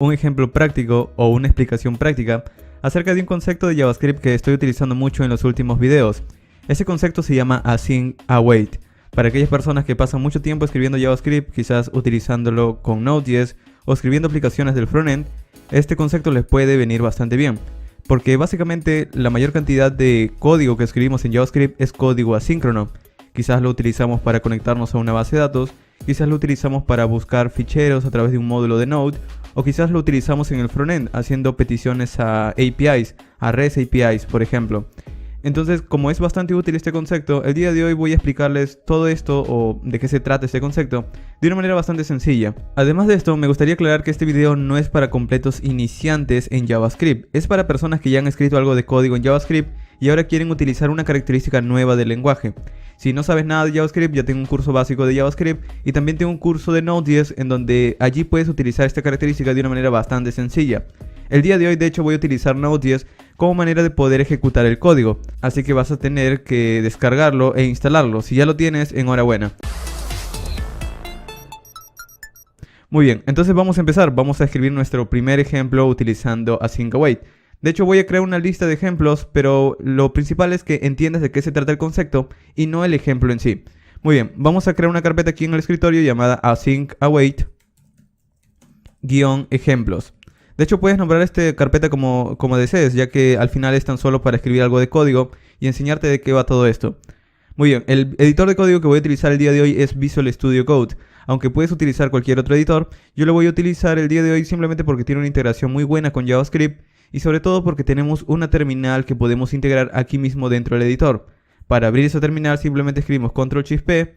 un ejemplo práctico o una explicación práctica acerca de un concepto de JavaScript que estoy utilizando mucho en los últimos videos. Ese concepto se llama Async Await. Para aquellas personas que pasan mucho tiempo escribiendo JavaScript, quizás utilizándolo con Node.js o escribiendo aplicaciones del frontend, este concepto les puede venir bastante bien. Porque básicamente la mayor cantidad de código que escribimos en JavaScript es código asíncrono. Quizás lo utilizamos para conectarnos a una base de datos, quizás lo utilizamos para buscar ficheros a través de un módulo de Node, o quizás lo utilizamos en el frontend haciendo peticiones a APIs, a REST APIs, por ejemplo. Entonces, como es bastante útil este concepto, el día de hoy voy a explicarles todo esto o de qué se trata este concepto de una manera bastante sencilla. Además de esto, me gustaría aclarar que este video no es para completos iniciantes en JavaScript, es para personas que ya han escrito algo de código en JavaScript y ahora quieren utilizar una característica nueva del lenguaje. Si no sabes nada de JavaScript, ya tengo un curso básico de JavaScript y también tengo un curso de Node.js en donde allí puedes utilizar esta característica de una manera bastante sencilla. El día de hoy de hecho voy a utilizar Node.js como manera de poder ejecutar el código, así que vas a tener que descargarlo e instalarlo. Si ya lo tienes, enhorabuena. Muy bien, entonces vamos a empezar. Vamos a escribir nuestro primer ejemplo utilizando Async Await. De hecho voy a crear una lista de ejemplos, pero lo principal es que entiendas de qué se trata el concepto y no el ejemplo en sí. Muy bien, vamos a crear una carpeta aquí en el escritorio llamada Async Await-ejemplos. De hecho puedes nombrar esta carpeta como desees, ya que al final es tan solo para escribir algo de código y enseñarte de qué va todo esto. Muy bien, el editor de código que voy a utilizar el día de hoy es Visual Studio Code. Aunque puedes utilizar cualquier otro editor, yo lo voy a utilizar el día de hoy simplemente porque tiene una integración muy buena con JavaScript y sobre todo porque tenemos una terminal que podemos integrar aquí mismo dentro del editor. Para abrir esa terminal simplemente escribimos Ctrl+P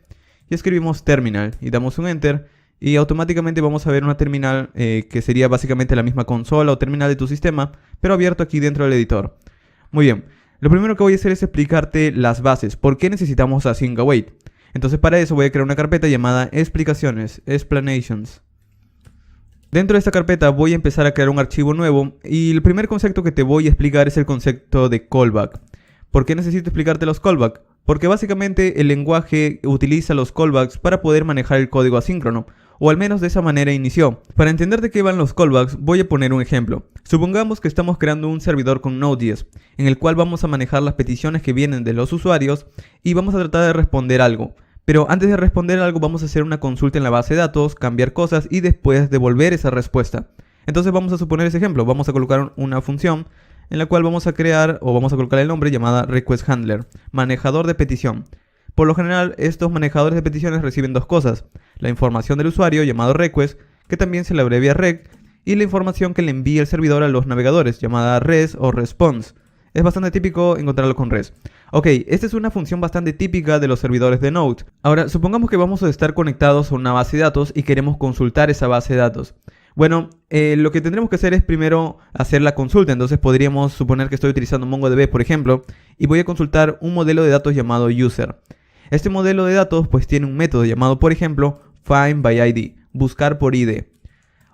y escribimos terminal y damos un enter y automáticamente vamos a ver una terminal que sería básicamente la misma consola o terminal de tu sistema, pero abierto aquí dentro del editor. Muy bien, lo primero que voy a hacer es explicarte las bases. ¿Por qué necesitamos Async Await? Entonces para eso voy a crear una carpeta llamada explicaciones, explanations. Dentro de esta carpeta voy a empezar a crear un archivo nuevo y el primer concepto que te voy a explicar es el concepto de callback. ¿Por qué necesito explicarte los callbacks? Porque básicamente el lenguaje utiliza los callbacks para poder manejar el código asíncrono, o al menos de esa manera inició. Para entender de qué van los callbacks voy a poner un ejemplo. Supongamos que estamos creando un servidor con Node.js, en el cual vamos a manejar las peticiones que vienen de los usuarios y vamos a tratar de responder algo. Pero antes de responder algo vamos a hacer una consulta en la base de datos, cambiar cosas y después devolver esa respuesta. Entonces vamos a suponer ese ejemplo, vamos a colocar una función en la cual vamos a crear o vamos a colocar el nombre llamada request_handler, manejador de petición. Por lo general estos manejadores de peticiones reciben dos cosas, la información del usuario llamado request, que también se le abrevia rec, y la información que le envía el servidor a los navegadores llamada res o response. Es bastante típico encontrarlo con res. Ok, esta es una función bastante típica de los servidores de Node. Ahora, supongamos que vamos a estar conectados a una base de datos y queremos consultar esa base de datos. Bueno, lo que tendremos que hacer es primero hacer la consulta. Entonces podríamos suponer que estoy utilizando MongoDB, por ejemplo, y voy a consultar un modelo de datos llamado user. Este modelo de datos pues tiene un método llamado, por ejemplo, findById, buscar por ID.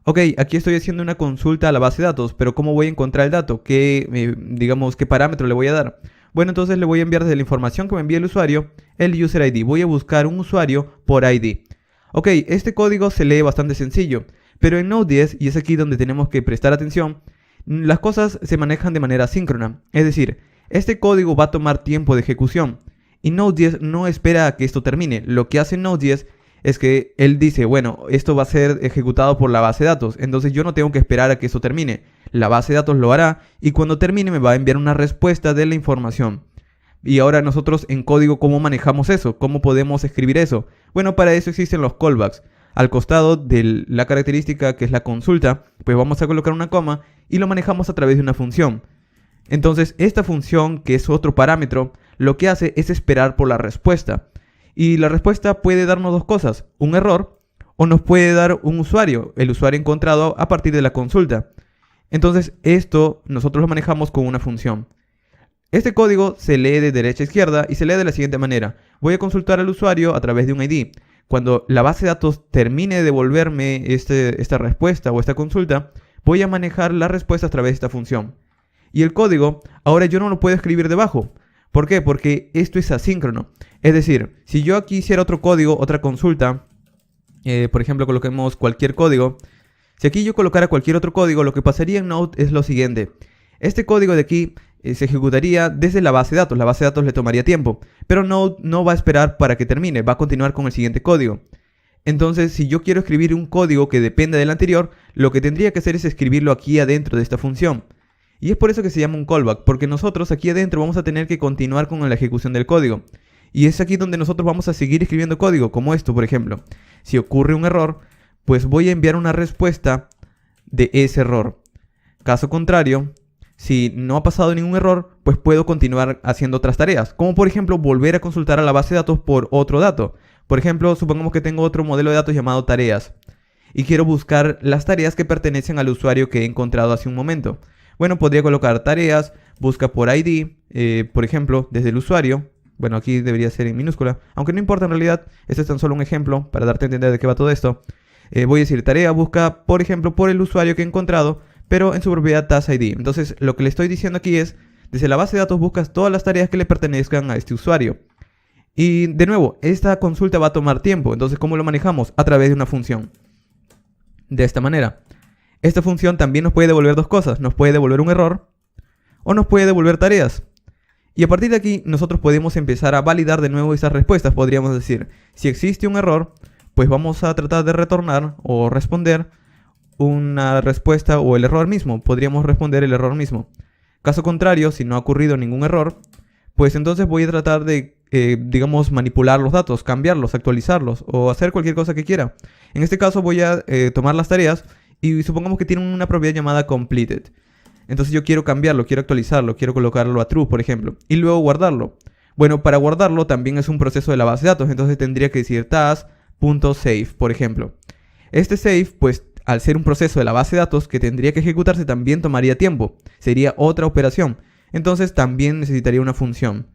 Ok, aquí estoy haciendo una consulta a la base de datos, pero ¿cómo voy a encontrar el dato? ¿Qué parámetro le voy a dar? Bueno, entonces le voy a enviar desde la información que me envía el usuario, el user ID. Voy a buscar un usuario por ID. Ok, este código se lee bastante sencillo, pero en Node.js, y es aquí donde tenemos que prestar atención, las cosas se manejan de manera asíncrona. Es decir, este código va a tomar tiempo de ejecución, y Node.js no espera a que esto termine. Lo que hace Node.js es que él dice, bueno, esto va a ser ejecutado por la base de datos, entonces yo no tengo que esperar a que esto termine. La base de datos lo hará y cuando termine me va a enviar una respuesta de la información. Y ahora nosotros en código, ¿cómo manejamos eso? ¿Cómo podemos escribir eso? Bueno, para eso existen los callbacks. Al costado de la característica que es la consulta, pues vamos a colocar una coma y lo manejamos a través de una función. Entonces esta función, que es otro parámetro, lo que hace es esperar por la respuesta. Y la respuesta puede darnos dos cosas, un error o nos puede dar un usuario, el usuario encontrado a partir de la consulta. Entonces esto nosotros lo manejamos con una función. Este código se lee de derecha a izquierda y se lee de la siguiente manera. Voy a consultar al usuario a través de un ID. Cuando la base de datos termine de devolverme esta respuesta o esta consulta, voy a manejar la respuesta a través de esta función. Y el código, ahora yo no lo puedo escribir debajo. ¿Por qué? Porque esto es asíncrono. Es decir, si yo aquí hiciera otro código, otra consulta, por ejemplo, coloquemos cualquier código, Si aquí yo colocara cualquier otro código, lo que pasaría en Node es lo siguiente. Este código de aquí se ejecutaría desde la base de datos. La base de datos le tomaría tiempo, pero Node no va a esperar para que termine, va a continuar con el siguiente código. Entonces, si yo quiero escribir un código que dependa del anterior, lo que tendría que hacer es escribirlo aquí adentro de esta función. Y es por eso que se llama un callback, porque nosotros aquí adentro vamos a tener que continuar con la ejecución del código. Y es aquí donde nosotros vamos a seguir escribiendo código, como esto, por ejemplo. Si ocurre un error, pues voy a enviar una respuesta de ese error. Caso contrario, si no ha pasado ningún error, pues puedo continuar haciendo otras tareas, como por ejemplo volver a consultar a la base de datos por otro dato. Por ejemplo, supongamos que tengo otro modelo de datos llamado tareas y quiero buscar las tareas que pertenecen al usuario que he encontrado hace un momento. Bueno, podría colocar tareas, busca por ID, por ejemplo, desde el usuario. Bueno, aquí debería ser en minúscula, aunque no importa en realidad, este es tan solo un ejemplo para darte a entender de qué va todo esto. Voy a decir tarea, busca, por ejemplo, por el usuario que he encontrado, pero en su propiedad Task ID. Entonces, lo que le estoy diciendo aquí es, desde la base de datos buscas todas las tareas que le pertenezcan a este usuario. Y de nuevo, esta consulta va a tomar tiempo, entonces ¿cómo lo manejamos? A través de una función. De esta manera. Esta función también nos puede devolver dos cosas, nos puede devolver un error o nos puede devolver tareas. Y a partir de aquí nosotros podemos empezar a validar de nuevo esas respuestas. Podríamos decir, si existe un error, pues vamos a tratar de retornar o responder una respuesta o el error mismo. Podríamos responder el error mismo. Caso contrario, si no ha ocurrido ningún error, pues entonces voy a tratar de, digamos, manipular los datos, cambiarlos, actualizarlos o hacer cualquier cosa que quiera. En este caso voy a tomar las tareas y supongamos que tienen una propiedad llamada completed. Entonces yo quiero cambiarlo, quiero actualizarlo, quiero colocarlo a true, por ejemplo, y luego guardarlo. Bueno, para guardarlo también es un proceso de la base de datos, entonces tendría que decir task.save, por ejemplo. Este save, pues al ser un proceso de la base de datos que tendría que ejecutarse, también tomaría tiempo. Sería otra operación. Entonces también necesitaría una función.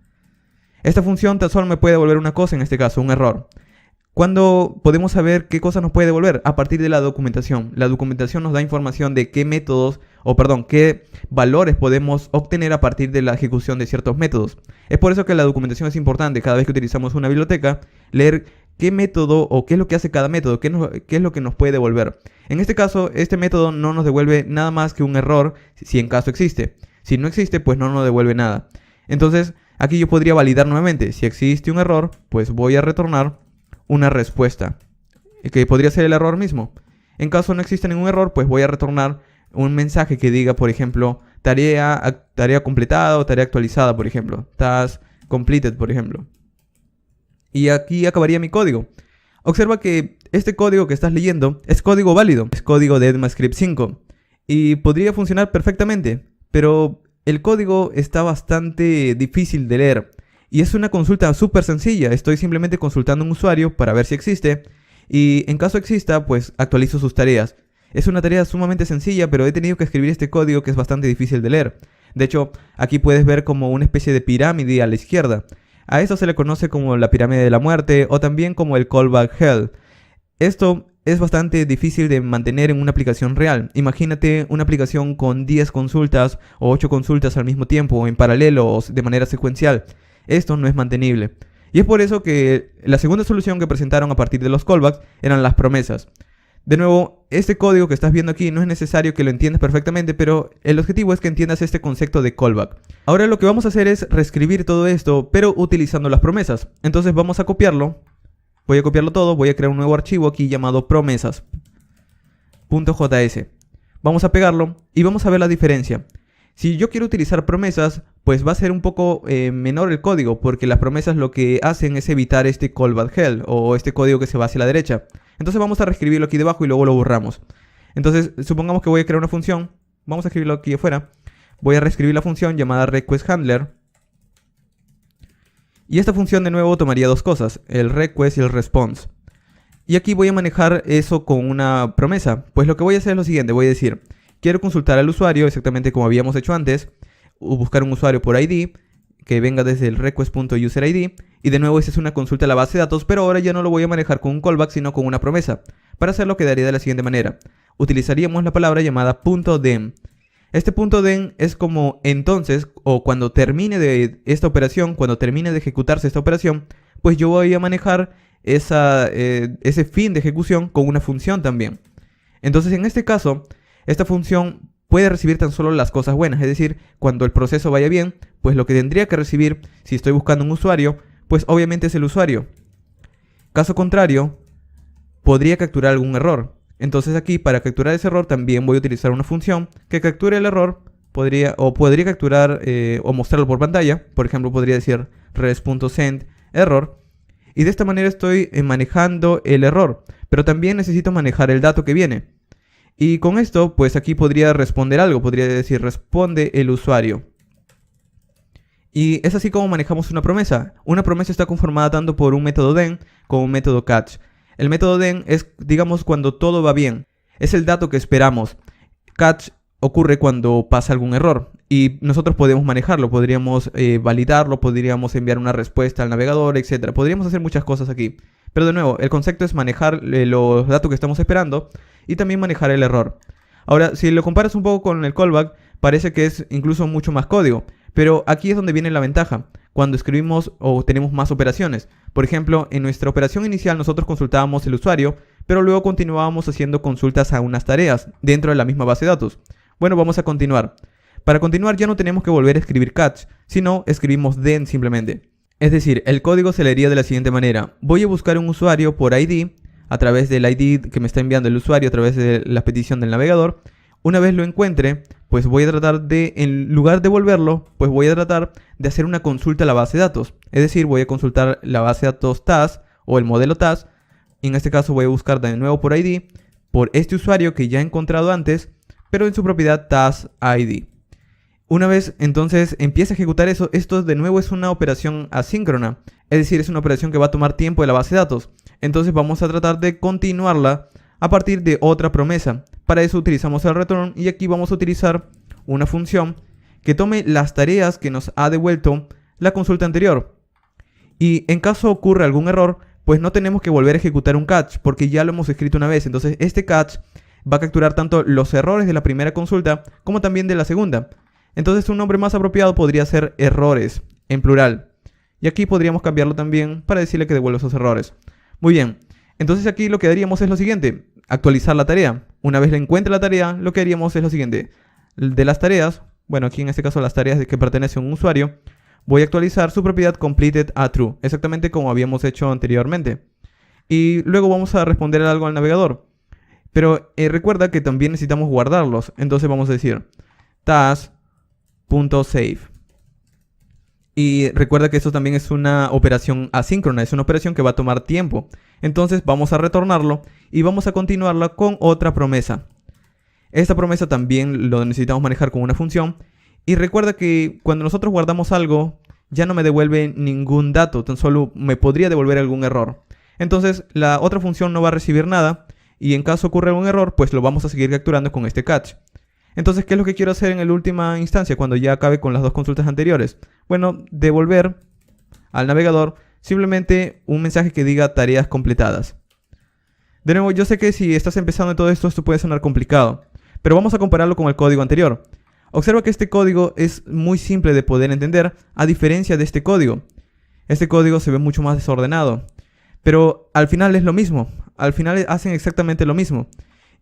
Esta función tan solo me puede devolver una cosa, en este caso, un error. ¿Cuándo podemos saber qué cosa nos puede devolver? A partir de la documentación. La documentación nos da información de qué métodos, qué valores podemos obtener a partir de la ejecución de ciertos métodos. Es por eso que la documentación es importante. Cada vez que utilizamos una biblioteca, leer qué método o qué es lo que hace cada método, qué es lo que nos puede devolver. En este caso, este método no nos devuelve nada más que un error, si en caso existe. Si no existe, pues no nos devuelve nada. Entonces, aquí yo podría validar nuevamente. Si existe un error, pues voy a retornar una respuesta, que podría ser el error mismo. En caso no exista ningún error, pues voy a retornar un mensaje que diga, por ejemplo, tarea completada o tarea actualizada, por ejemplo. Task completed, por ejemplo. Y aquí acabaría mi código. Observa que este código que estás leyendo es código válido. Es código de ECMAScript 5. Y podría funcionar perfectamente. Pero el código está bastante difícil de leer. Y es una consulta súper sencilla. Estoy simplemente consultando a un usuario para ver si existe. Y en caso exista, pues actualizo sus tareas. Es una tarea sumamente sencilla, pero he tenido que escribir este código que es bastante difícil de leer. De hecho, aquí puedes ver como una especie de pirámide a la izquierda. A eso se le conoce como la pirámide de la muerte o también como el callback hell. Esto es bastante difícil de mantener en una aplicación real. Imagínate una aplicación con 10 consultas o 8 consultas al mismo tiempo o en paralelo o de manera secuencial. Esto no es mantenible. Y es por eso que la segunda solución que presentaron a partir de los callbacks eran las promesas. De nuevo, este código que estás viendo aquí no es necesario que lo entiendas perfectamente, pero el objetivo es que entiendas este concepto de callback. Ahora lo que vamos a hacer es reescribir todo esto, pero utilizando las promesas. Entonces vamos a copiarlo. Voy a copiarlo todo, voy a crear un nuevo archivo aquí llamado promesas.js. Vamos a pegarlo y vamos a ver la diferencia. Si yo quiero utilizar promesas, pues va a ser un poco menor el código, porque las promesas lo que hacen es evitar este callback hell o este código que se va hacia la derecha. Entonces vamos a reescribirlo aquí debajo y luego lo borramos. Entonces supongamos que voy a crear una función. Vamos a escribirlo aquí afuera. Voy a reescribir la función llamada requestHandler. Y esta función de nuevo tomaría dos cosas, el request y el response. Y aquí voy a manejar eso con una promesa. Pues lo que voy a hacer es lo siguiente, voy a decir, quiero consultar al usuario exactamente como habíamos hecho antes, o buscar un usuario por ID, que venga desde el request.userid, y de nuevo esa es una consulta a la base de datos, pero ahora ya no lo voy a manejar con un callback, sino con una promesa. Para hacerlo quedaría de la siguiente manera. Utilizaríamos la palabra llamada .then. Este .then es como entonces, o cuando termine de esta operación, cuando termine de ejecutarse esta operación, pues yo voy a manejar ese fin de ejecución con una función también. Entonces en este caso, esta función puede recibir tan solo las cosas buenas, es decir, cuando el proceso vaya bien, pues lo que tendría que recibir si estoy buscando un usuario, pues obviamente es el usuario. Caso contrario, podría capturar algún error. Entonces aquí para capturar ese error también voy a utilizar una función que capture el error, podría capturar o mostrarlo por pantalla. Por ejemplo, podría decir res.send error. Y de esta manera estoy manejando el error, pero también necesito manejar el dato que viene. Y con esto, pues aquí podría responder algo, podría decir responde el usuario. Y es así como manejamos una promesa. Una promesa está conformada tanto por un método then como un método catch. El método then es, digamos, cuando todo va bien. Es el dato que esperamos. Catch ocurre cuando pasa algún error y nosotros podemos manejarlo, podríamos validarlo, podríamos enviar una respuesta al navegador, etc. Podríamos hacer muchas cosas aquí. Pero de nuevo, el concepto es manejar los datos que estamos esperando y también manejar el error. Ahora, si lo comparas un poco con el callback, parece que es incluso mucho más código. Pero aquí es donde viene la ventaja, cuando escribimos o tenemos más operaciones. Por ejemplo, en nuestra operación inicial nosotros consultábamos el usuario, pero luego continuábamos haciendo consultas a unas tareas dentro de la misma base de datos. Bueno, vamos a continuar. Para continuar ya no tenemos que volver a escribir catch, sino escribimos then simplemente. Es decir, el código se leería de la siguiente manera. Voy a buscar un usuario por ID, a través del ID que me está enviando el usuario, a través de la petición del navegador. Una vez lo encuentre, pues voy a tratar de, en lugar de devolverlo, pues voy a tratar de hacer una consulta a la base de datos. Es decir, voy a consultar la base de datos TAS o el modelo TAS. En este caso voy a buscar de nuevo por ID, por este usuario que ya he encontrado antes, pero en su propiedad TAS ID. Una vez entonces empieza a ejecutar eso, esto de nuevo es una operación asíncrona. Es decir, es una operación que va a tomar tiempo de la base de datos. Entonces vamos a tratar de continuarla a partir de otra promesa. Para eso utilizamos el return y aquí vamos a utilizar una función que tome las tareas que nos ha devuelto la consulta anterior. Y en caso ocurra algún error, pues no tenemos que volver a ejecutar un catch porque ya lo hemos escrito una vez. Entonces este catch va a capturar tanto los errores de la primera consulta como también de la segunda. Entonces un nombre más apropiado podría ser errores en plural. Y aquí podríamos cambiarlo también para decirle que devuelva esos errores. Muy bien. Entonces aquí lo que haríamos es lo siguiente, actualizar la tarea. Una vez le encuentre la tarea, lo que haríamos es lo siguiente. De las tareas, bueno, aquí en este caso las tareas que pertenecen a un usuario, voy a actualizar su propiedad completed a true, exactamente como habíamos hecho anteriormente. Y luego vamos a responder algo al navegador. Pero recuerda que también necesitamos guardarlos, entonces vamos a decir task.save. Y recuerda que esto también es una operación asíncrona, es una operación que va a tomar tiempo. Entonces vamos a retornarlo y vamos a continuarla con otra promesa. Esta promesa también lo necesitamos manejar con una función. Y recuerda que cuando nosotros guardamos algo, ya no me devuelve ningún dato, tan solo me podría devolver algún error. Entonces la otra función no va a recibir nada y en caso ocurra algún error, pues lo vamos a seguir capturando con este catch. Entonces, ¿qué es lo que quiero hacer en la última instancia cuando ya acabe con las dos consultas anteriores? Bueno, devolver al navegador simplemente un mensaje que diga tareas completadas. De nuevo, yo sé que si estás empezando en todo esto, esto puede sonar complicado, pero vamos a compararlo con el código anterior. Observa que este código es muy simple de poder entender, a diferencia de este código. Este código se ve mucho más desordenado, pero al final es lo mismo. Al final hacen exactamente lo mismo.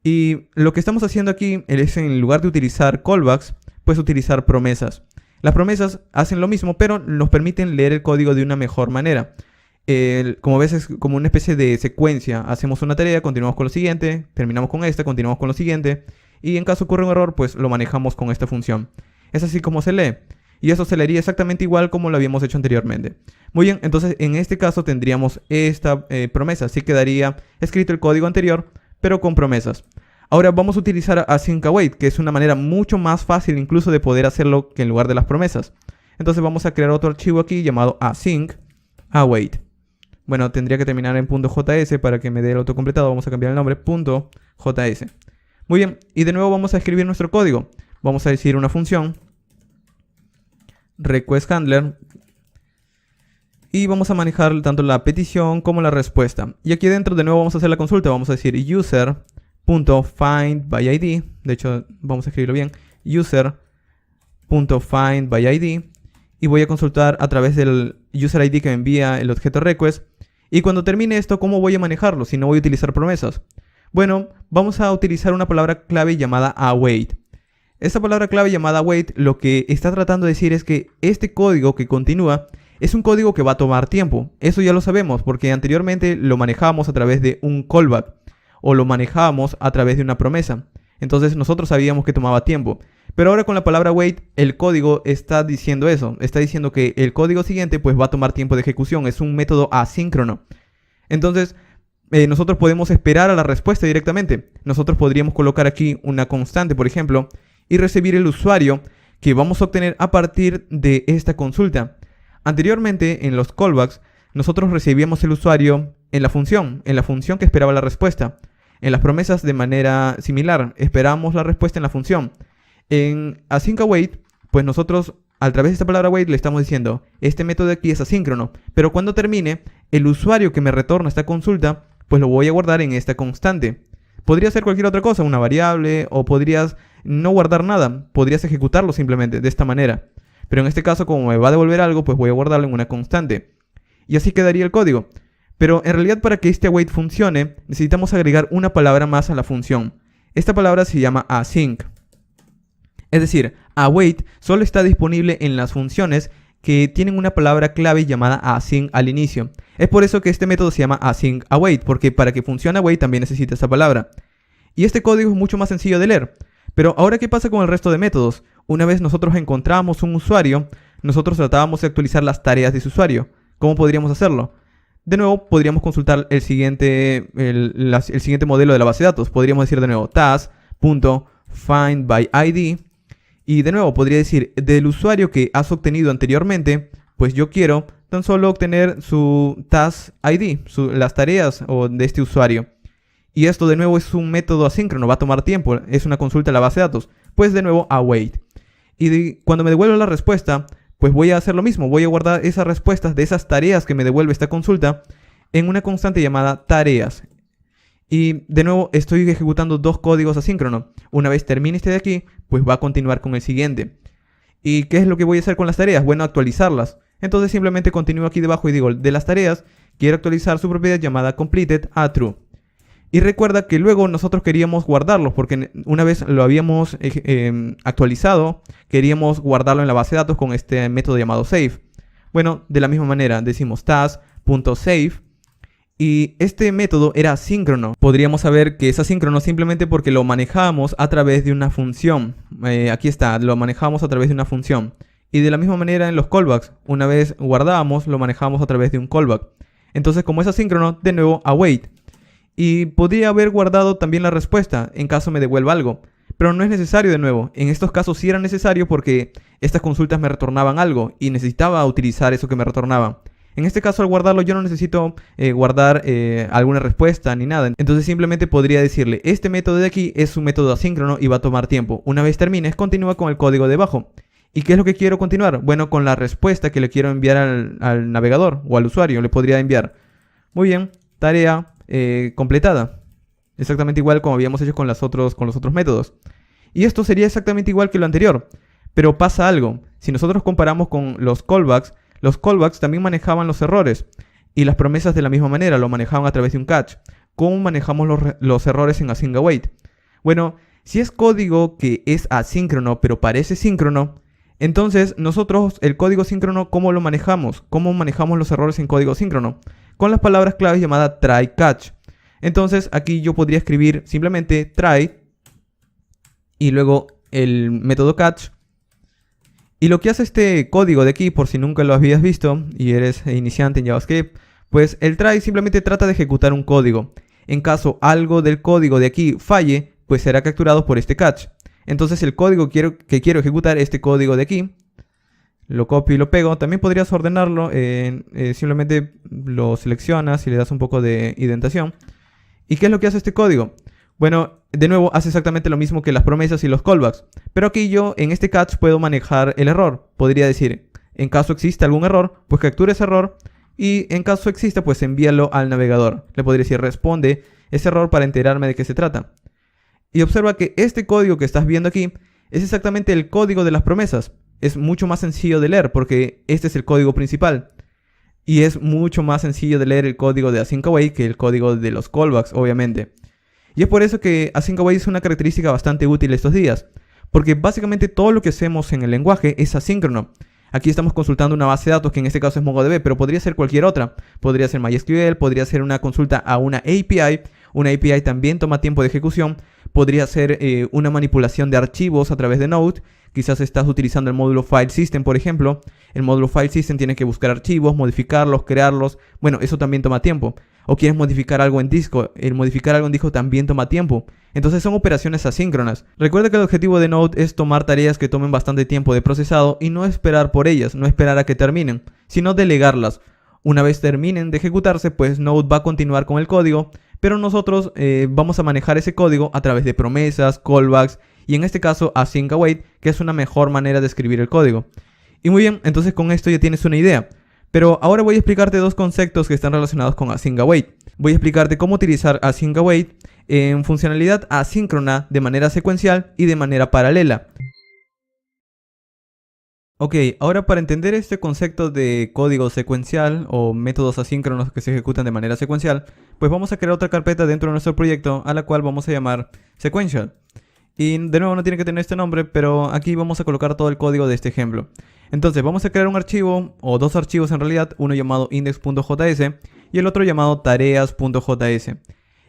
Y lo que estamos haciendo aquí es, en lugar de utilizar callbacks, pues utilizar promesas. Las promesas hacen lo mismo, pero nos permiten leer el código de una mejor manera. Como ves, es como una especie de secuencia. Hacemos una tarea, continuamos con lo siguiente, terminamos con esta, continuamos con lo siguiente. Y en caso ocurra un error, pues lo manejamos con esta función. Es así como se lee. Y eso se leería exactamente igual como lo habíamos hecho anteriormente. Muy bien, entonces en este caso tendríamos esta promesa. Así quedaría escrito el código anterior, pero con promesas. Ahora vamos a utilizar async await, que es una manera mucho más fácil incluso de poder hacerlo que en lugar de las promesas. Entonces vamos a crear otro archivo aquí llamado async await. Bueno, tendría que terminar en .js para que me dé el autocompletado. Vamos a cambiar el nombre, .js. Muy bien, y de nuevo vamos a escribir nuestro código. Vamos a decir una función request handler y vamos a manejar tanto la petición como la respuesta. Y aquí dentro de nuevo vamos a hacer la consulta. Vamos a decir user.findById. De hecho, vamos a escribirlo bien. User.findById. Y voy a consultar a través del user ID que me envía el objeto request. Y cuando termine esto, ¿cómo voy a manejarlo si no voy a utilizar promesas? Bueno, vamos a utilizar una palabra clave llamada await. Esta palabra clave llamada await lo que está tratando de decir es que este código que continúa es un código que va a tomar tiempo. Eso ya lo sabemos porque anteriormente lo manejábamos a través de un callback o lo manejábamos a través de una promesa. Entonces nosotros sabíamos que tomaba tiempo. Pero ahora con la palabra wait, el código está diciendo eso. Está diciendo que el código siguiente pues va a tomar tiempo de ejecución. Es un método asíncrono. Entonces nosotros podemos esperar a la respuesta directamente. Nosotros podríamos colocar aquí una constante, por ejemplo, y recibir el usuario que vamos a obtener a partir de esta consulta. Anteriormente, en los callbacks, nosotros recibíamos el usuario en la función que esperaba la respuesta. En las promesas de manera similar, esperamos la respuesta en la función. En async await, pues nosotros a través de esta palabra wait le estamos diciendo, este método de aquí es asíncrono, pero cuando termine, el usuario que me retorna esta consulta, pues lo voy a guardar en esta constante. Podría ser cualquier otra cosa, una variable, o podrías no guardar nada, podrías ejecutarlo simplemente de esta manera. Pero en este caso, como me va a devolver algo, pues voy a guardarlo en una constante. Y así quedaría el código. Pero en realidad para que este await funcione, necesitamos agregar una palabra más a la función. Esta palabra se llama async. Es decir, await solo está disponible en las funciones que tienen una palabra clave llamada async al inicio. Es por eso que este método se llama async await, porque para que funcione await también necesita esta palabra. Y este código es mucho más sencillo de leer. Pero ahora, ¿qué pasa con el resto de métodos? Una vez nosotros encontramos un usuario, nosotros tratábamos de actualizar las tareas de ese usuario. ¿Cómo podríamos hacerlo? De nuevo, podríamos consultar el siguiente modelo de la base de datos. Podríamos decir de nuevo task.findById. Y de nuevo, podría decir del usuario que has obtenido anteriormente, pues yo quiero tan solo obtener su task ID, las tareas de este usuario. Y esto de nuevo es un método asíncrono, va a tomar tiempo, es una consulta a la base de datos. Pues de nuevo await. Y cuando me devuelva la respuesta, pues voy a hacer lo mismo, voy a guardar esas respuestas de esas tareas que me devuelve esta consulta en una constante llamada tareas. Y de nuevo estoy ejecutando dos códigos asíncronos. Una vez termine este de aquí, pues va a continuar con el siguiente. ¿Y qué es lo que voy a hacer con las tareas? Bueno, actualizarlas. Entonces simplemente continúo aquí debajo y digo, de las tareas, quiero actualizar su propiedad llamada completed a true. Y recuerda que luego nosotros queríamos guardarlos porque una vez lo habíamos actualizado, queríamos guardarlo en la base de datos con este método llamado save. Bueno, de la misma manera decimos task.save y este método era asíncrono. Podríamos saber que es asíncrono simplemente porque lo manejábamos a través de una función. Aquí está, lo manejábamos a través de una función. Y de la misma manera en los callbacks, una vez guardábamos, lo manejábamos a través de un callback. Entonces, como es asíncrono, de nuevo await. Y podría haber guardado también la respuesta en caso me devuelva algo. Pero no es necesario de nuevo. En estos casos sí era necesario porque estas consultas me retornaban algo y necesitaba utilizar eso que me retornaban. En este caso al guardarlo yo no necesito guardar alguna respuesta ni nada. Entonces simplemente podría decirle, este método de aquí es un método asíncrono y va a tomar tiempo. Una vez termines, continúa con el código debajo. ¿Y qué es lo que quiero continuar? Bueno, con la respuesta que le quiero enviar al navegador o al usuario. Le podría enviar, muy bien, tarea completada. Exactamente igual como habíamos hecho con los otros métodos. Y esto sería exactamente igual que lo anterior. Pero pasa algo. Si nosotros comparamos con los callbacks también manejaban los errores. Y las promesas de la misma manera, lo manejaban a través de un catch. ¿Cómo manejamos los errores en async await? Bueno, si es código que es asíncrono pero parece síncrono, entonces nosotros el código síncrono, ¿cómo lo manejamos? ¿Cómo manejamos los errores en código síncrono? Con las palabras claves llamadas try catch. Entonces aquí yo podría escribir simplemente try y luego el método catch. Y lo que hace este código de aquí, por si nunca lo habías visto y eres iniciante en JavaScript, pues el try simplemente trata de ejecutar un código. En caso algo del código de aquí falle, pues será capturado por este catch. Entonces el código que quiero ejecutar, este código de aquí, lo copio y lo pego. También podrías ordenarlo, simplemente lo seleccionas y le das un poco de indentación. ¿Y qué es lo que hace este código? Bueno, de nuevo hace exactamente lo mismo que las promesas y los callbacks. Pero aquí yo en este catch puedo manejar el error. Podría decir, en caso exista algún error, pues captura ese error. Y en caso exista, pues envíalo al navegador. Le podría decir, responde ese error para enterarme de qué se trata. Y observa que este código que estás viendo aquí es exactamente el código de las promesas. Es mucho más sencillo de leer porque este es el código principal. Y es mucho más sencillo de leer el código de async await que el código de los callbacks, obviamente. Y es por eso que Async Await es una característica bastante útil estos días, porque básicamente todo lo que hacemos en el lenguaje es asíncrono. Aquí estamos consultando una base de datos que en este caso es MongoDB, pero podría ser cualquier otra. Podría ser MySQL, podría ser una consulta a una API. Una API también toma tiempo de ejecución. Podría ser una manipulación de archivos a través de Node. Quizás estás utilizando el módulo File System, por ejemplo. El módulo File System tiene que buscar archivos, modificarlos, crearlos. Bueno, eso también toma tiempo. O quieres modificar algo en disco. El modificar algo en disco también toma tiempo. Entonces son operaciones asíncronas. Recuerda que el objetivo de Node es tomar tareas que tomen bastante tiempo de procesado y no esperar por ellas, no esperar a que terminen, sino delegarlas. Una vez terminen de ejecutarse, pues Node va a continuar con el código, pero nosotros vamos a manejar ese código a través de promesas, callbacks y en este caso Async Await, que es una mejor manera de escribir el código. Y muy bien, entonces con esto ya tienes una idea. Pero ahora voy a explicarte dos conceptos que están relacionados con Async Await. Voy a explicarte cómo utilizar Async Await en funcionalidad asíncrona de manera secuencial y de manera paralela. Ok, ahora para entender este concepto de código secuencial o métodos asíncronos que se ejecutan de manera secuencial, pues vamos a crear otra carpeta dentro de nuestro proyecto a la cual vamos a llamar Sequential. Y de nuevo no tiene que tener este nombre, pero aquí vamos a colocar todo el código de este ejemplo. Entonces vamos a crear un archivo, o dos archivos en realidad, uno llamado index.js y el otro llamado tareas.js.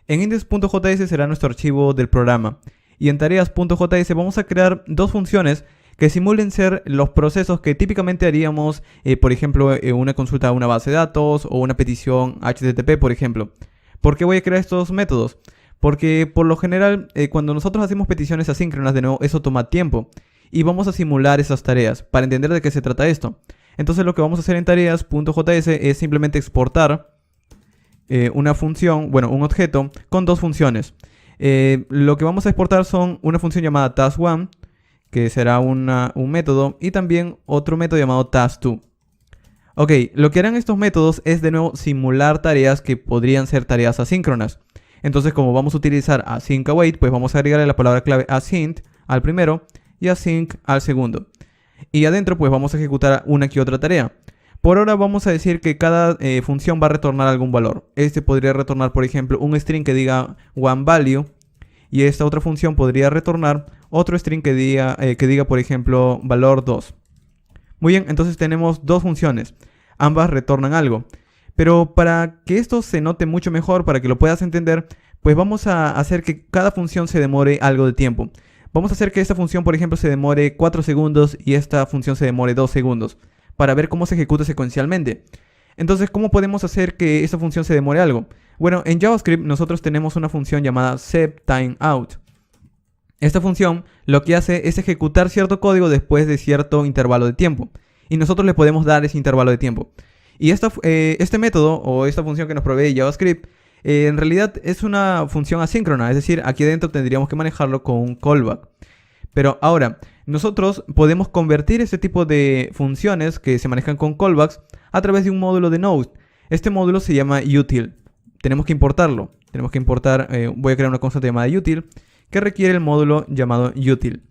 En index.js será nuestro archivo del programa y en tareas.js vamos a crear dos funciones que simulen ser los procesos que típicamente haríamos, por ejemplo, una consulta a una base de datos o una petición HTTP, por ejemplo. ¿Por qué voy a crear estos métodos? Porque por lo general, cuando nosotros hacemos peticiones asíncronas, de nuevo, eso toma tiempo. Y vamos a simular esas tareas para entender de qué se trata esto. Entonces lo que vamos a hacer en tareas.js es simplemente exportar una función, bueno, un objeto con dos funciones. Lo que vamos a exportar son una función llamada task1, que será un método, y también otro método llamado task2. Ok, lo que harán estos métodos es de nuevo simular tareas que podrían ser tareas asíncronas. Entonces, como vamos a utilizar Async Await, pues vamos a agregarle la palabra clave async al primero y async al segundo. Y adentro pues vamos a ejecutar una que otra tarea. Por ahora vamos a decir que cada función va a retornar algún valor. Este podría retornar, por ejemplo, un string que diga oneValue. Y esta otra función podría retornar otro string que diga, por ejemplo, valor 2. Muy bien, entonces tenemos dos funciones. Ambas retornan algo. Pero para que esto se note mucho mejor, para que lo puedas entender, pues vamos a hacer que cada función se demore algo de tiempo. Vamos a hacer que esta función, por ejemplo, se demore 4 segundos y esta función se demore 2 segundos, para ver cómo se ejecuta secuencialmente. Entonces, ¿cómo podemos hacer que esta función se demore algo? Bueno, en JavaScript nosotros tenemos una función llamada setTimeOut. Esta función lo que hace es ejecutar cierto código después de cierto intervalo de tiempo. Y nosotros le podemos dar ese intervalo de tiempo. Y este método o esta función que nos provee JavaScript en realidad es una función asíncrona. Es decir, aquí adentro tendríamos que manejarlo con un callback. Pero ahora, nosotros podemos convertir este tipo de funciones que se manejan con callbacks a través de un módulo de Node. Este módulo se llama util. Tenemos que importarlo. Tenemos que importar, voy a crear una constante llamada util que requiere el módulo llamado util.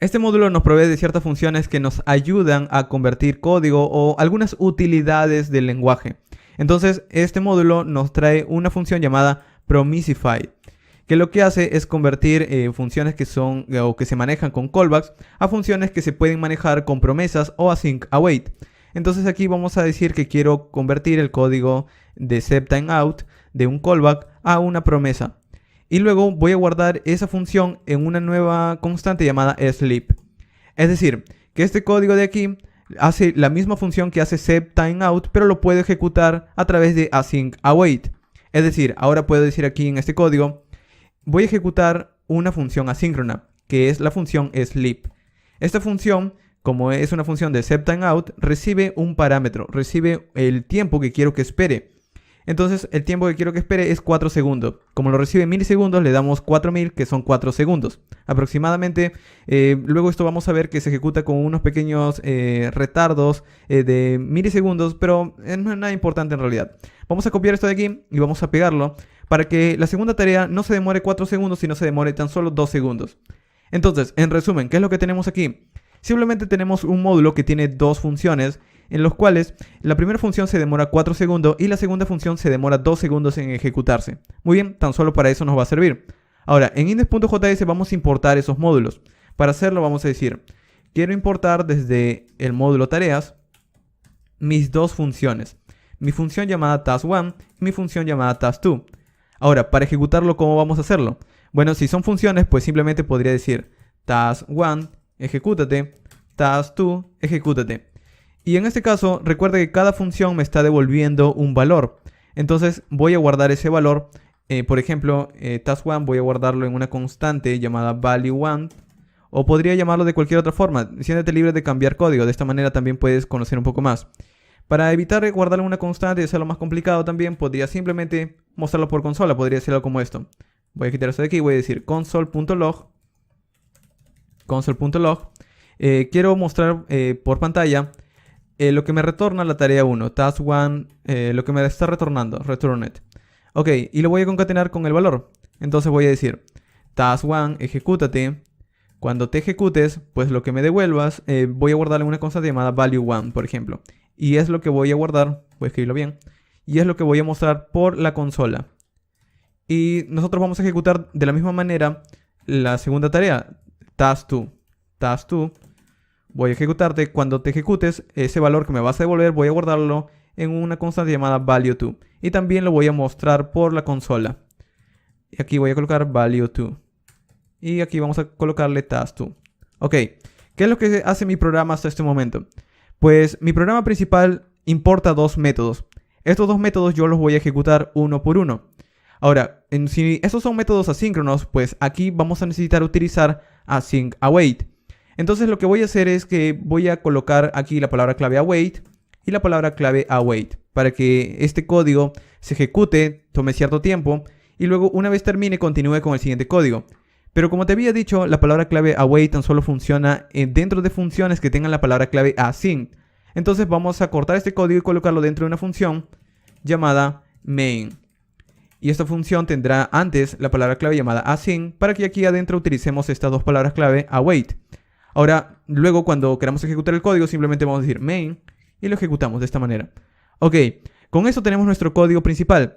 Este módulo nos provee de ciertas funciones que nos ayudan a convertir código o algunas utilidades del lenguaje. Entonces, este módulo nos trae una función llamada Promisify, que lo que hace es convertir funciones que son o que se manejan con callbacks a funciones que se pueden manejar con promesas o async await. Entonces aquí vamos a decir que quiero convertir el código de setTimeOut de un callback a una promesa. Y luego voy a guardar esa función en una nueva constante llamada sleep. Es decir, que este código de aquí hace la misma función que hace setTimeOut, pero lo puedo ejecutar a través de async await. Es decir, ahora puedo decir aquí en este código, voy a ejecutar una función asíncrona, que es la función sleep. Esta función, como es una función de setTimeOut, recibe un parámetro, recibe el tiempo que quiero que espere. Entonces el tiempo que quiero que espere es 4 segundos. Como lo recibe en milisegundos, le damos 4000, que son 4 segundos aproximadamente. Luego esto vamos a ver que se ejecuta con unos pequeños retardos de milisegundos, pero no es nada importante en realidad. Vamos a copiar esto de aquí y vamos a pegarlo para que la segunda tarea no se demore 4 segundos, sino se demore tan solo 2 segundos. Entonces, en resumen, ¿qué es lo que tenemos aquí? Simplemente tenemos un módulo que tiene dos funciones, en los cuales la primera función se demora 4 segundos y la segunda función se demora 2 segundos en ejecutarse. Muy bien, tan solo para eso nos va a servir. Ahora, en index.js vamos a importar esos módulos. Para hacerlo vamos a decir, quiero importar desde el módulo tareas mis dos funciones. Mi función llamada task1 y mi función llamada task2. Ahora, para ejecutarlo, ¿cómo vamos a hacerlo? Bueno, si son funciones, pues simplemente podría decir task1, ejecútate, task2, ejecútate. Y en este caso, recuerda que cada función me está devolviendo un valor. Entonces voy a guardar ese valor. Por ejemplo, task1 voy a guardarlo en una constante llamada value1. O podría llamarlo de cualquier otra forma. Siéntete libre de cambiar código. De esta manera también puedes conocer un poco más. Para evitar guardarlo en una constante y hacerlo más complicado también, podría simplemente mostrarlo por consola. Podría hacerlo como esto. Voy a quitar esto de aquí y voy a decir console.log. Console.log. Quiero mostrar por pantalla lo que me retorna la tarea 1. Task1, lo que me está retornando. Returned. Ok, y lo voy a concatenar con el valor. Entonces voy a decir task1, ejecútate. Cuando te ejecutes, pues lo que me devuelvas, voy a guardarle una constante llamada value1, por ejemplo. Y es lo que voy a guardar, voy a escribirlo bien, y es lo que voy a mostrar por la consola. Y nosotros vamos a ejecutar de la misma manera la segunda tarea, task2. Task2, voy a ejecutarte. Cuando te ejecutes, ese valor que me vas a devolver, voy a guardarlo en una constante llamada value2. Y también lo voy a mostrar por la consola. Y aquí voy a colocar value2. Y aquí vamos a colocarle task2. Ok, ¿qué es lo que hace mi programa hasta este momento? Pues mi programa principal importa dos métodos. Estos dos métodos yo los voy a ejecutar uno por uno. Ahora, si estos son métodos asíncronos, pues aquí vamos a necesitar utilizar async_await. Entonces lo que voy a hacer es que voy a colocar aquí la palabra clave await y la palabra clave await para que este código se ejecute, tome cierto tiempo y luego una vez termine continúe con el siguiente código. Pero como te había dicho, la palabra clave await tan solo funciona dentro de funciones que tengan la palabra clave async. Entonces vamos a cortar este código y colocarlo dentro de una función llamada main. Y esta función tendrá antes la palabra clave llamada async para que aquí adentro utilicemos estas dos palabras clave await. Ahora, luego cuando queramos ejecutar el código simplemente vamos a decir main y lo ejecutamos de esta manera. Ok, con esto tenemos nuestro código principal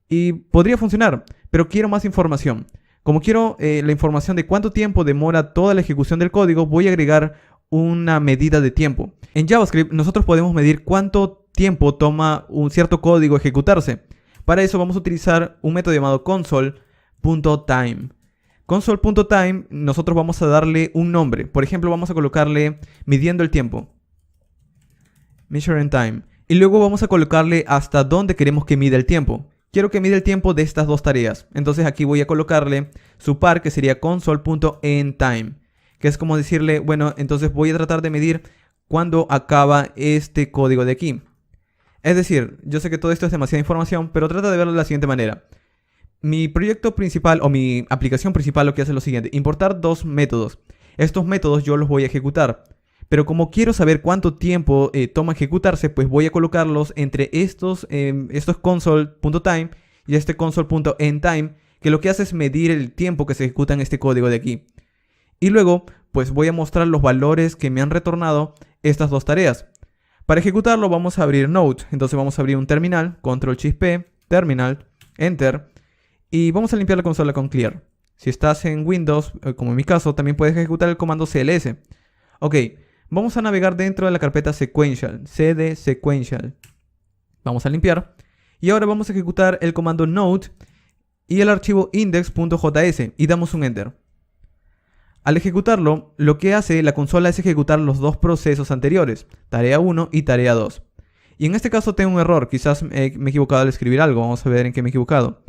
y podría funcionar, pero quiero más información. Como quiero la información de cuánto tiempo demora toda la ejecución del código, voy a agregar una medida de tiempo. En JavaScript nosotros podemos medir cuánto tiempo toma un cierto código ejecutarse. Para eso vamos a utilizar un método llamado console.time. Console.time nosotros vamos a darle un nombre. Por ejemplo, vamos a colocarle midiendo el tiempo. Measuring time. Y luego vamos a colocarle hasta dónde queremos que mida el tiempo. Quiero que mida el tiempo de estas dos tareas. Entonces aquí voy a colocarle su par que sería console.endTime. Que es como decirle, bueno, entonces voy a tratar de medir cuándo acaba este código de aquí. Es decir, yo sé que todo esto es demasiada información, pero trata de verlo de la siguiente manera. Mi proyecto principal o mi aplicación principal lo que hace es lo siguiente. Importar dos métodos. Estos métodos yo los voy a ejecutar. Pero como quiero saber cuánto tiempo toma ejecutarse, pues voy a colocarlos entre estos console.time y este console.endTime, que lo que hace es medir el tiempo que se ejecuta en este código de aquí. Y luego, pues voy a mostrar los valores que me han retornado estas dos tareas. Para ejecutarlo vamos a abrir Node. Entonces vamos a abrir un terminal, Control-Shift-P, terminal, Enter, y vamos a limpiar la consola con Clear. Si estás en Windows, como en mi caso, también puedes ejecutar el comando CLS. Ok. Vamos a navegar dentro de la carpeta sequential, cd sequential. Vamos a limpiar. Y ahora vamos a ejecutar el comando node y el archivo index.js y damos un enter. Al ejecutarlo, lo que hace la consola es ejecutar los dos procesos anteriores, tarea 1 y tarea 2. Y en este caso tengo un error, quizás me he equivocado al escribir algo, vamos a ver en qué me he equivocado.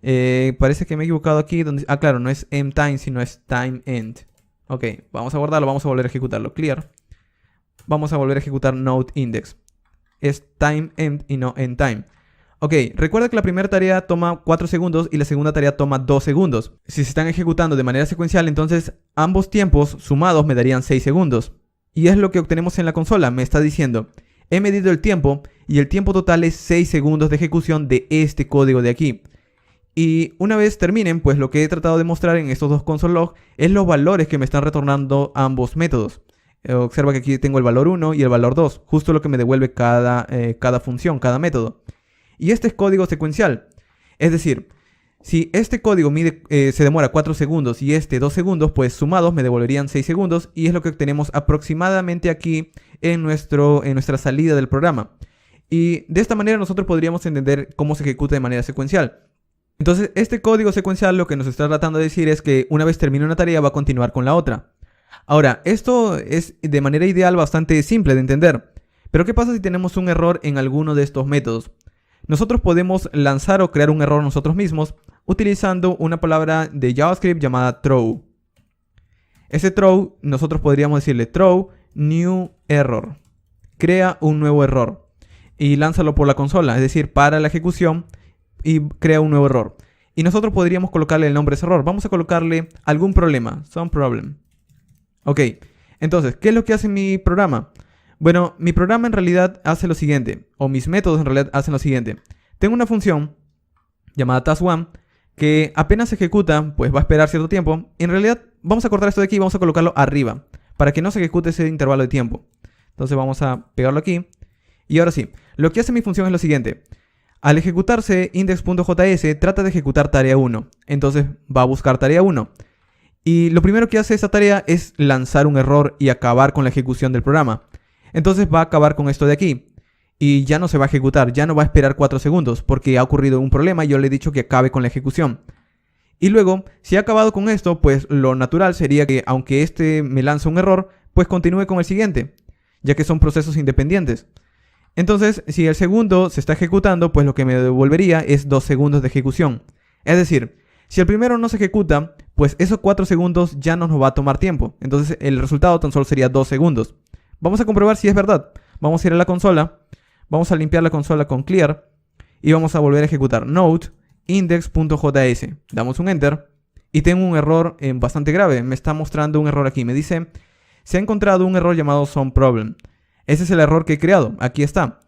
Parece que me he equivocado aquí, donde... claro, no es endTime, sino es timeEnd. Ok, vamos a guardarlo, vamos a volver a ejecutarlo, clear. Vamos a volver a ejecutar node index. Es timeEnd y no endTime. Ok, recuerda que la primera tarea toma 4 segundos y la segunda tarea toma 2 segundos. Si se están ejecutando de manera secuencial, entonces ambos tiempos sumados me darían 6 segundos. Y es lo que obtenemos en la consola, me está diciendo, he medido el tiempo y el tiempo total es 6 segundos de ejecución de este código de aquí. Y una vez terminen, pues lo que he tratado de mostrar en estos dos console log es los valores que me están retornando ambos métodos. Observa que aquí tengo el valor 1 y el valor 2, justo lo que me devuelve cada función, cada método. Y este es código secuencial. Es decir, Si este código se demora 4 segundos y este 2 segundos, pues sumados me devolverían 6 segundos y es lo que obtenemos aproximadamente aquí en nuestra salida del programa. Y de esta manera nosotros podríamos entender cómo se ejecuta de manera secuencial. Entonces, este código secuencial lo que nos está tratando de decir es que una vez termine una tarea va a continuar con la otra. Ahora, esto es de manera ideal bastante simple de entender. Pero ¿qué pasa si tenemos un error en alguno de estos métodos? Nosotros podemos lanzar o crear un error nosotros mismos utilizando una palabra de JavaScript llamada throw. Ese throw, nosotros podríamos decirle throw new error. Crea un nuevo error y lánzalo por la consola, es decir, para la ejecución y crea un nuevo error. Y nosotros podríamos colocarle el nombre de ese error. Vamos a colocarle algún problema, some problem. Ok, entonces, ¿qué es lo que hace mi programa? Bueno, mi programa en realidad hace lo siguiente, o mis métodos en realidad hacen lo siguiente. Tengo una función llamada task1 que apenas se ejecuta, pues va a esperar cierto tiempo. En realidad, vamos a cortar esto de aquí y vamos a colocarlo arriba, para que no se ejecute ese intervalo de tiempo. Entonces vamos a pegarlo aquí. Y ahora sí, lo que hace mi función es lo siguiente. Al ejecutarse index.js trata de ejecutar tarea 1. Entonces va a buscar tarea 1. Y lo primero que hace esa tarea es lanzar un error y acabar con la ejecución del programa. Entonces va a acabar con esto de aquí. Y ya no se va a ejecutar, ya no va a esperar 4 segundos porque ha ocurrido un problema y yo le he dicho que acabe con la ejecución. Y luego, si ha acabado con esto, pues lo natural sería que aunque este me lance un error, pues continúe con el siguiente, ya que son procesos independientes. Entonces, si el segundo se está ejecutando, pues lo que me devolvería es 2 segundos de ejecución. Es decir, si el primero no se ejecuta, pues esos 4 segundos ya no nos va a tomar tiempo. Entonces el resultado tan solo sería 2 segundos. Vamos a comprobar si es verdad. Vamos a ir a la consola, vamos a limpiar la consola con clear y vamos a volver a ejecutar node index.js. Damos un enter y tengo un error bastante grave. Me está mostrando un error aquí. Me dice, se ha encontrado un error llamado some problem. Ese es el error que he creado, aquí está.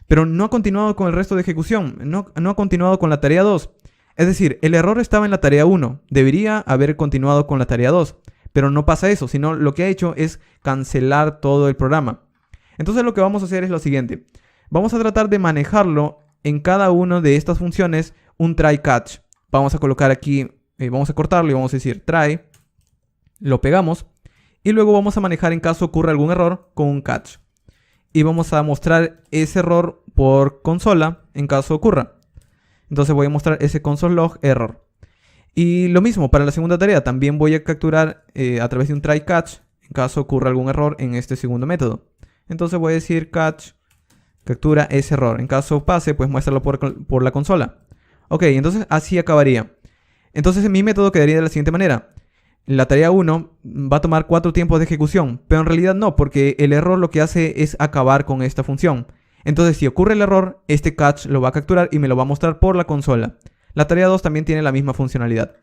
Pero no ha continuado con el resto de ejecución, no ha continuado con la tarea 2. Es decir, el error estaba en la tarea 1, debería haber continuado con la tarea 2. Pero no pasa eso, sino lo que ha hecho es cancelar todo el programa. Entonces lo que vamos a hacer es lo siguiente. Vamos a tratar de manejarlo en cada una de estas funciones un try catch. Vamos a colocar aquí, vamos a cortarlo y vamos a decir try. Lo pegamos y luego vamos a manejar en caso ocurra algún error con un catch. Y vamos a mostrar ese error por consola en caso ocurra. Entonces voy a mostrar ese console log error. Y lo mismo para la segunda tarea. También voy a capturar a través de un try catch en caso ocurra algún error en este segundo método. Entonces voy a decir catch, captura ese error. En caso pase, pues muéstralo por la consola. Ok, entonces así acabaría. Entonces mi método quedaría de la siguiente manera. La tarea 1 va a tomar 4 tiempos de ejecución, pero en realidad no, porque el error lo que hace es acabar con esta función. Entonces, si ocurre el error, este catch lo va a capturar y me lo va a mostrar por la consola. La tarea 2 también tiene la misma funcionalidad.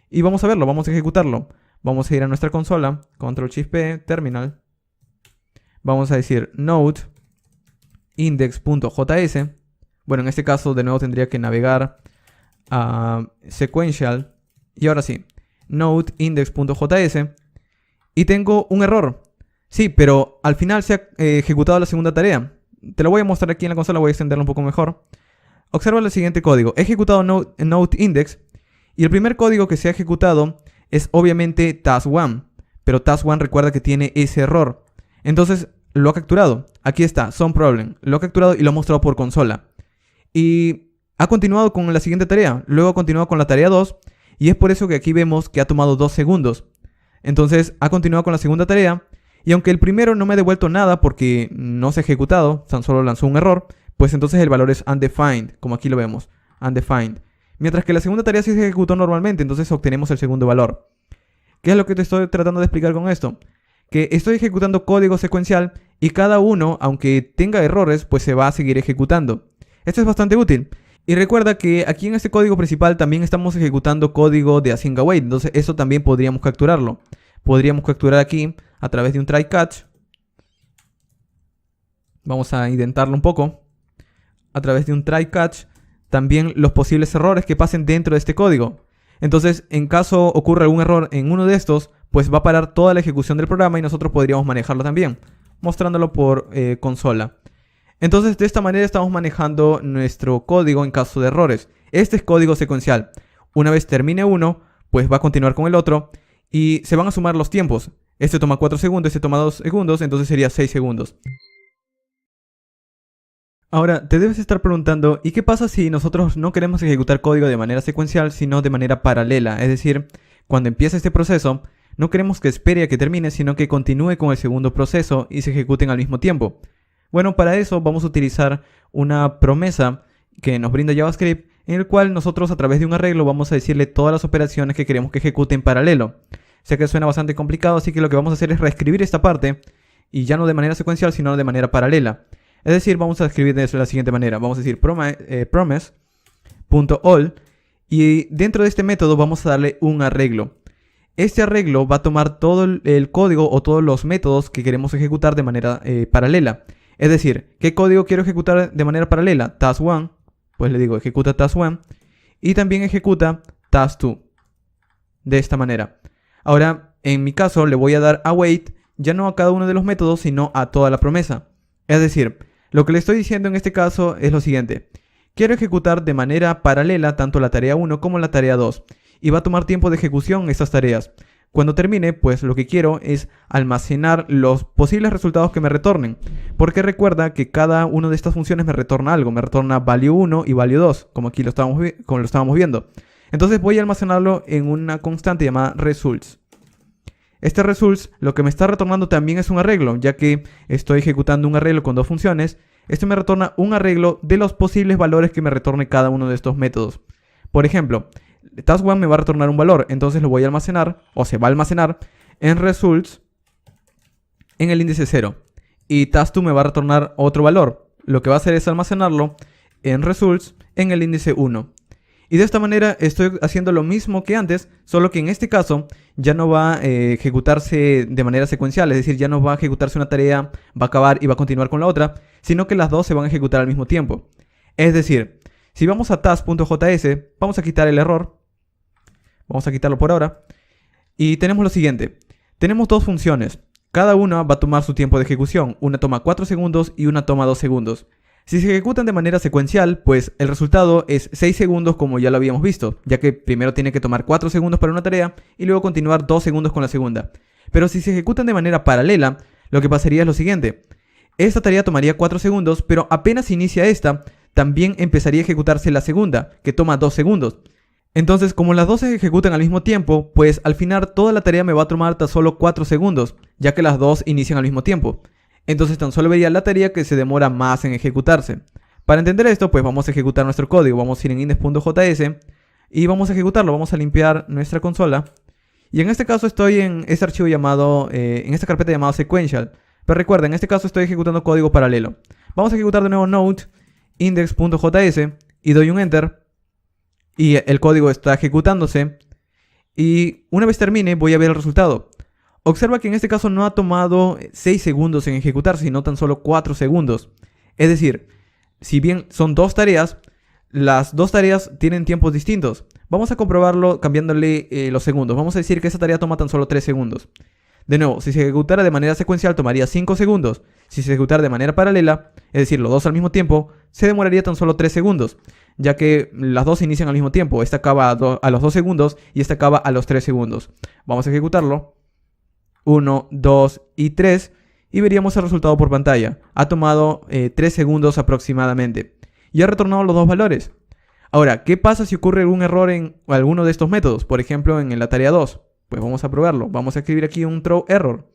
Y vamos a verlo, vamos a ejecutarlo. Vamos a ir a nuestra consola, Ctrl+P, terminal. Vamos a decir node index.js. Bueno, en este caso de nuevo tendría que navegar a sequential. Y ahora sí. Node index.js y tengo un error. Sí, pero al final se ha ejecutado la segunda tarea. Te lo voy a mostrar aquí en la consola, voy a extenderlo un poco mejor. Observa el siguiente código. He ejecutado node index y el primer código que se ha ejecutado es obviamente task1, pero task1 recuerda que tiene ese error. Entonces lo ha capturado. Aquí está, some problem. Lo ha capturado y lo ha mostrado por consola. Y ha continuado con la siguiente tarea. Luego ha continuado con la tarea 2. Y es por eso que aquí vemos que ha tomado 2 segundos. Entonces ha continuado con la segunda tarea. Y aunque el primero no me ha devuelto nada porque no se ha ejecutado, tan solo lanzó un error, pues entonces el valor es undefined, como aquí lo vemos, undefined. Mientras que la segunda tarea sí se ejecutó normalmente, entonces obtenemos el segundo valor. ¿Qué es lo que te estoy tratando de explicar con esto? Que estoy ejecutando código secuencial y cada uno, aunque tenga errores, pues se va a seguir ejecutando. Esto es bastante útil. Y recuerda que aquí en este código principal también estamos ejecutando código de async await. Entonces eso también podríamos capturarlo. Podríamos capturar aquí a través de un try catch. Vamos a intentarlo un poco. A través de un try catch también los posibles errores que pasen dentro de este código. Entonces en caso ocurra algún error en uno de estos, pues va a parar toda la ejecución del programa y nosotros podríamos manejarlo también, mostrándolo por consola. Entonces de esta manera estamos manejando nuestro código en caso de errores. Este es código secuencial. Una vez termine uno, pues va a continuar con el otro y se van a sumar los tiempos. Este toma 4 segundos, este toma 2 segundos, entonces sería 6 segundos. Ahora, te debes estar preguntando, ¿y qué pasa si nosotros no queremos ejecutar código de manera secuencial, sino de manera paralela? Es decir, cuando empieza este proceso, no queremos que espere a que termine, sino que continúe con el segundo proceso y se ejecuten al mismo tiempo. Bueno, para eso vamos a utilizar una promesa que nos brinda JavaScript, en el cual nosotros a través de un arreglo vamos a decirle todas las operaciones que queremos que ejecute en paralelo. Sé que suena bastante complicado, así que lo que vamos a hacer es reescribir esta parte, y ya no de manera secuencial, sino de manera paralela. Es decir, vamos a escribir de la siguiente manera. Vamos a decir promise.all y dentro de este método vamos a darle un arreglo. Este arreglo va a tomar todo el código o todos los métodos que queremos ejecutar de manera paralela. Es decir, ¿qué código quiero ejecutar de manera paralela? Task1, pues le digo ejecuta task1 y también ejecuta task2. De esta manera. Ahora, en mi caso le voy a dar await ya no a cada uno de los métodos, sino a toda la promesa. Es decir, lo que le estoy diciendo en este caso es lo siguiente. Quiero ejecutar de manera paralela tanto la tarea 1 como la tarea 2. Y va a tomar tiempo de ejecución estas tareas. Cuando termine, pues lo que quiero es almacenar los posibles resultados que me retornen. Porque recuerda que cada una de estas funciones me retorna algo. Me retorna value 1 y value 2, como aquí lo estábamos viendo. Entonces voy a almacenarlo en una constante llamada results. Este results lo que me está retornando también es un arreglo, ya que estoy ejecutando un arreglo con dos funciones. Esto me retorna un arreglo de los posibles valores que me retorne cada uno de estos métodos. Por ejemplo, task1 me va a retornar un valor, entonces lo voy a almacenar, o se va a almacenar, en results en el índice 0. Y task2 me va a retornar otro valor. Lo que va a hacer es almacenarlo en results en el índice 1. Y de esta manera estoy haciendo lo mismo que antes, solo que en este caso ya no va a ejecutarse de manera secuencial, es decir, ya no va a ejecutarse una tarea, va a acabar y va a continuar con la otra, sino que las dos se van a ejecutar al mismo tiempo. Es decir, si vamos a task.js, vamos a quitar el error, vamos a quitarlo por ahora, y tenemos lo siguiente. Tenemos dos funciones, cada una va a tomar su tiempo de ejecución, una toma 4 segundos y una toma 2 segundos. Si se ejecutan de manera secuencial, pues el resultado es 6 segundos como ya lo habíamos visto, ya que primero tiene que tomar 4 segundos para una tarea y luego continuar 2 segundos con la segunda. Pero si se ejecutan de manera paralela, lo que pasaría es lo siguiente. Esta tarea tomaría 4 segundos, pero apenas inicia esta, también empezaría a ejecutarse la segunda, que toma 2 segundos. Entonces, como las dos se ejecutan al mismo tiempo, pues al final toda la tarea me va a tomar tan solo 4 segundos, ya que las dos inician al mismo tiempo. Entonces tan solo vería la tarea que se demora más en ejecutarse. Para entender esto, pues vamos a ejecutar nuestro código. Vamos a ir en index.js y vamos a ejecutarlo. Vamos a limpiar nuestra consola. Y en este caso estoy en este archivo llamado, en esta carpeta llamada sequential. Pero recuerda, en este caso estoy ejecutando código paralelo. Vamos a ejecutar de nuevo node index.js y doy un enter. Y el código está ejecutándose. Y una vez termine, voy a ver el resultado. Observa que en este caso no ha tomado 6 segundos en ejecutarse, sino tan solo 4 segundos. Es decir, si bien son dos tareas, las dos tareas tienen tiempos distintos. Vamos a comprobarlo cambiándole los segundos. Vamos a decir que esa tarea toma tan solo 3 segundos. De nuevo, si se ejecutara de manera secuencial tomaría 5 segundos. Si se ejecutara de manera paralela, es decir, los dos al mismo tiempo, se demoraría tan solo 3 segundos, ya que las dos inician al mismo tiempo. Esta acaba a los 2 segundos y esta acaba a los 3 segundos. Vamos a ejecutarlo. 1, 2 y 3 y veríamos el resultado por pantalla. Ha tomado 3 segundos aproximadamente y ha retornado los dos valores. Ahora, ¿qué pasa si ocurre algún error en alguno de estos métodos? Por ejemplo, en la tarea 2. Pues vamos a probarlo. Vamos a escribir aquí un throw error.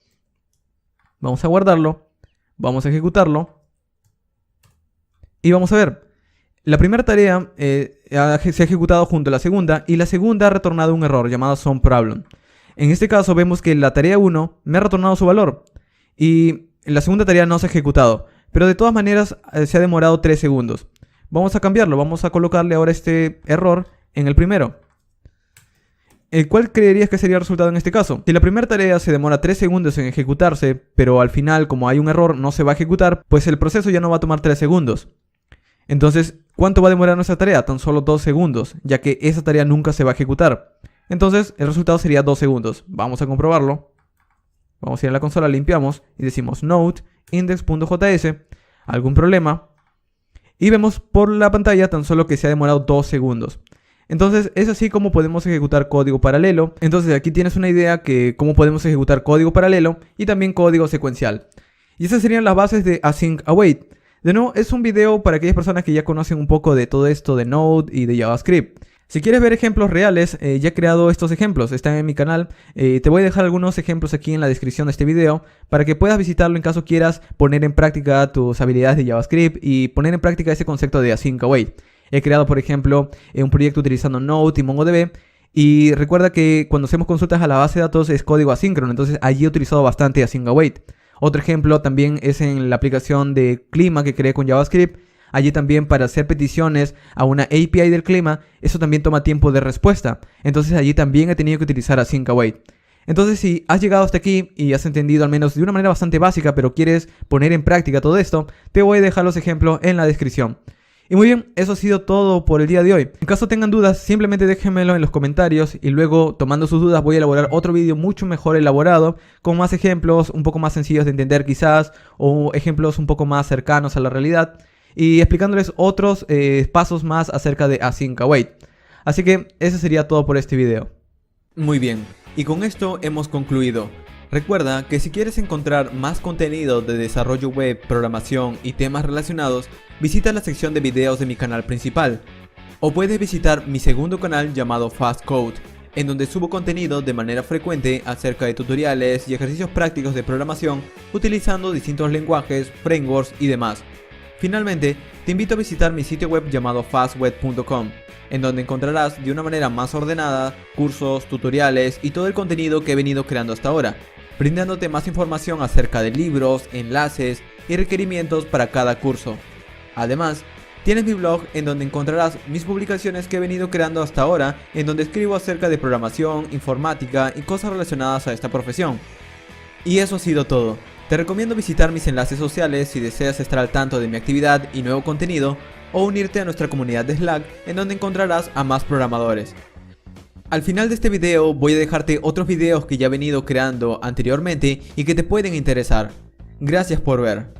Vamos a guardarlo. Vamos a ejecutarlo. Y vamos a ver. La primera tarea se ha ejecutado junto a la segunda y la segunda ha retornado un error llamado someProblem. En este caso vemos que la tarea 1 me ha retornado su valor y la segunda tarea no se ha ejecutado, pero de todas maneras se ha demorado 3 segundos. Vamos a cambiarlo, vamos a colocarle ahora este error en el primero. ¿Cuál creerías que sería el resultado en este caso? Si la primera tarea se demora 3 segundos en ejecutarse, pero al final como hay un error no se va a ejecutar, pues el proceso ya no va a tomar 3 segundos. Entonces, ¿cuánto va a demorar nuestra tarea? Tan solo 2 segundos, ya que esa tarea nunca se va a ejecutar. Entonces, el resultado sería 2 segundos. Vamos a comprobarlo. Vamos a ir a la consola, limpiamos y decimos node index.js. ¿Algún problema? Y vemos por la pantalla tan solo que se ha demorado 2 segundos. Entonces es así como podemos ejecutar código paralelo. Entonces aquí tienes una idea que cómo podemos ejecutar código paralelo y también código secuencial. Y esas serían las bases de Async Await. De nuevo, es un video para aquellas personas que ya conocen un poco de todo esto de Node y de JavaScript. Si quieres ver ejemplos reales, ya he creado estos ejemplos, están en mi canal. Te voy a dejar algunos ejemplos aquí en la descripción de este video para que puedas visitarlo en caso quieras poner en práctica tus habilidades de JavaScript y poner en práctica ese concepto de Async Await. He creado, por ejemplo, un proyecto utilizando Node y MongoDB. Y recuerda que cuando hacemos consultas a la base de datos es código asíncrono, entonces allí he utilizado bastante Async Await. Otro ejemplo también es en la aplicación de clima que creé con JavaScript. Allí también para hacer peticiones a una API del clima, eso también toma tiempo de respuesta. Entonces allí también he tenido que utilizar Async Await. Entonces si has llegado hasta aquí y has entendido al menos de una manera bastante básica, pero quieres poner en práctica todo esto, te voy a dejar los ejemplos en la descripción. Y muy bien, eso ha sido todo por el día de hoy. En caso tengan dudas, simplemente déjenmelo en los comentarios y luego, tomando sus dudas, voy a elaborar otro vídeo mucho mejor elaborado, con más ejemplos, un poco más sencillos de entender quizás, o ejemplos un poco más cercanos a la realidad, y explicándoles otros pasos más acerca de Async Await. Así que eso sería todo por este video. Muy bien, y con esto hemos concluido. Recuerda que si quieres encontrar más contenido de desarrollo web, programación y temas relacionados, visita la sección de videos de mi canal principal. O puedes visitar mi segundo canal llamado Fast Code, en donde subo contenido de manera frecuente acerca de tutoriales y ejercicios prácticos de programación utilizando distintos lenguajes, frameworks y demás. Finalmente, te invito a visitar mi sitio web llamado fastweb.com, en donde encontrarás de una manera más ordenada cursos, tutoriales y todo el contenido que he venido creando hasta ahora, brindándote más información acerca de libros, enlaces y requerimientos para cada curso. Además, tienes mi blog en donde encontrarás mis publicaciones que he venido creando hasta ahora, en donde escribo acerca de programación, informática y cosas relacionadas a esta profesión. Y eso ha sido todo. Te recomiendo visitar mis enlaces sociales si deseas estar al tanto de mi actividad y nuevo contenido, o unirte a nuestra comunidad de Slack en donde encontrarás a más programadores. Al final de este video voy a dejarte otros videos que ya he venido creando anteriormente y que te pueden interesar. Gracias por ver.